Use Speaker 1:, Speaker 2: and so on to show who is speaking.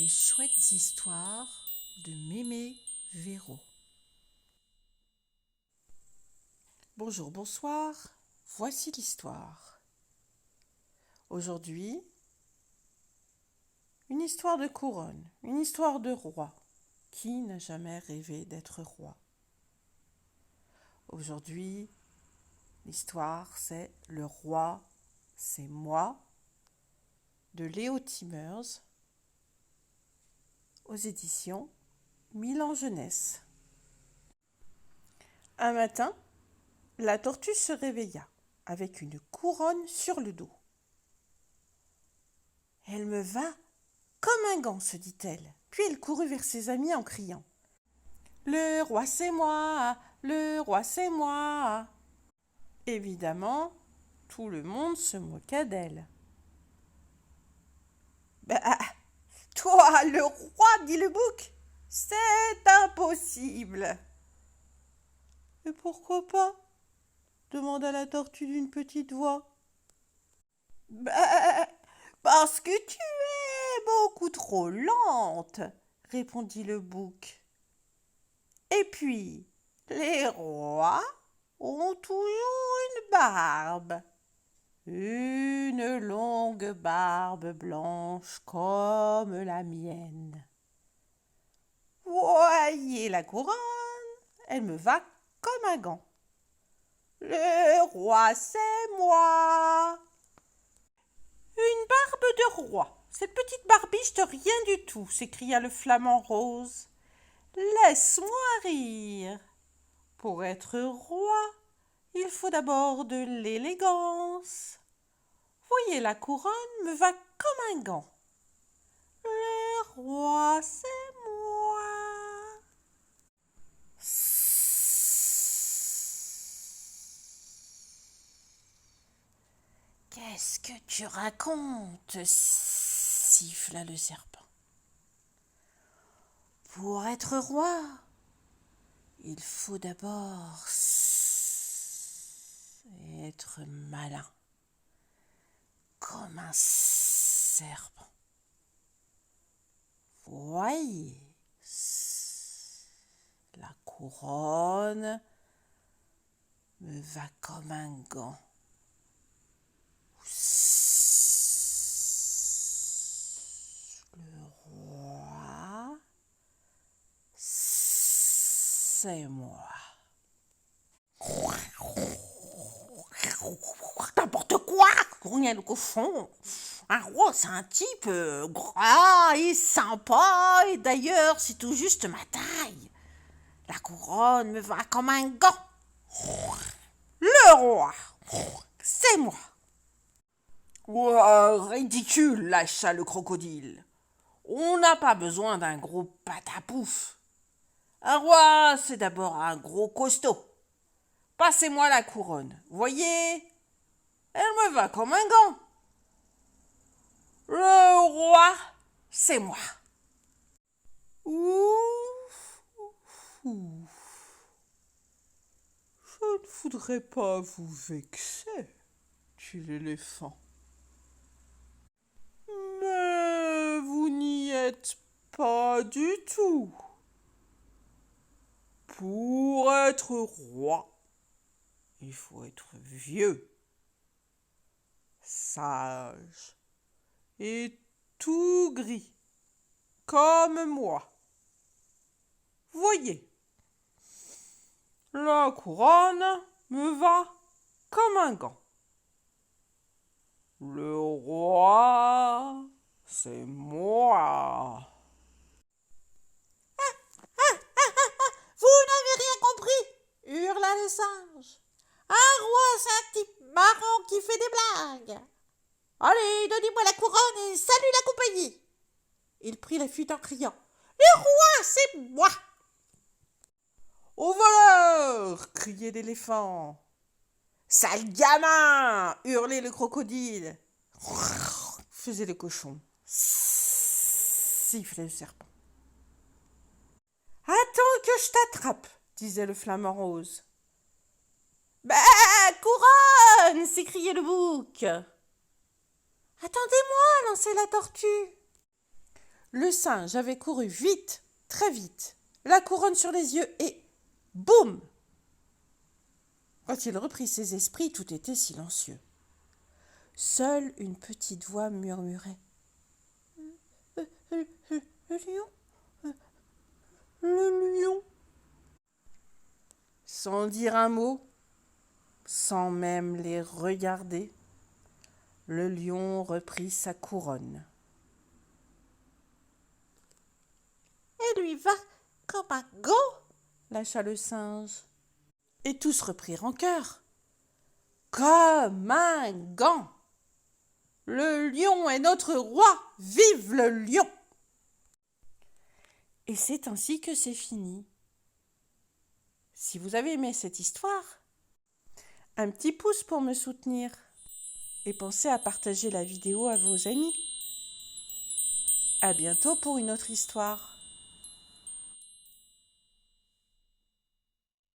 Speaker 1: les chouettes histoires de Mémé Véro. Bonjour, bonsoir, voici l'histoire. Aujourd'hui, une histoire de couronne, une histoire de roi. Qui n'a jamais rêvé d'être roi? Aujourd'hui, l'histoire c'est Le roi, c'est moi, de Léo Timmers, aux éditions Milan Jeunesse. Un matin, la tortue se réveilla avec une couronne sur le dos. Elle me va comme un gant, se dit-elle. Puis elle courut vers ses amis en criant « Le roi c'est moi, le roi c'est moi !» Évidemment, tout le monde se moqua d'elle. « Bah, toi, le roi, dit le bouc, c'est impossible !»« Et pourquoi pas ?» demanda la tortue d'une petite voix. « Bah, parce que tu es beaucoup trop lente, » répondit le bouc. « Et puis, les rois ont toujours une barbe, une longue barbe blanche comme la mienne. Voyez la couronne, elle me va comme un gant. Le roi, c'est moi. » Une barbe de roi, cette petite barbiche de rien du tout, s'écria le flamant rose. Laisse-moi rire. Pour être roi, il faut d'abord de l'élégance. Voyez, la couronne me va comme un gant. Le roi, c'est moi. Qu'est-ce que tu racontes? Siffla le serpent. Pour être roi, il faut d'abord être malin, comme un serpent. Voyez, la couronne me va comme un gant. Le roi, c'est moi. N'importe quoi, grogna le cochon. Un roi, c'est un type gras et sympa, et d'ailleurs, c'est tout juste ma taille. La couronne me va comme un gant. Le roi, c'est moi. Ouah, ridicule, lâcha le crocodile. On n'a pas besoin d'un gros patapouf. Un roi, c'est d'abord un gros costaud. Passez-moi la couronne. Voyez, elle me va comme un gant. Le roi, c'est moi. Ouf, ouf. Je ne voudrais pas vous vexer, dit l'éléphant. Mais vous n'y êtes pas du tout. Pour être roi, il faut être vieux, sage et tout gris, comme moi. Voyez, la couronne me va comme un gant. Le roi, c'est moi. Vous n'avez rien compris, hurla le singe. Un roi, c'est un type marrant qui fait des blagues. Allez, donnez-moi la couronne et salut la compagnie. Il prit la fuite en criant. Le roi, c'est moi. Au voleur, criait l'éléphant. Sale gamin, hurlait le crocodile. Faisait le cochon. Sifflait le serpent. Attends que je t'attrape, disait le flamant rose. Bah, couronne, s'écriait le bouc. Attendez-moi, lançait la tortue. Le singe avait couru vite, très vite, la couronne sur les yeux et boum! Quand il reprit ses esprits, tout était silencieux. Seule une petite voix murmurait. Le lion, le lion. Sans dire un mot, sans même les regarder, le lion reprit sa couronne. « Et lui va comme un gant !» lâcha le singe. Et tous reprirent en chœur. « Comme un gant ! Le lion est notre roi, vive le lion !» Et c'est ainsi que c'est fini. Si vous avez aimé cette histoire, un petit pouce pour me soutenir et pensez à partager la vidéo à vos amis. À bientôt pour une autre histoire.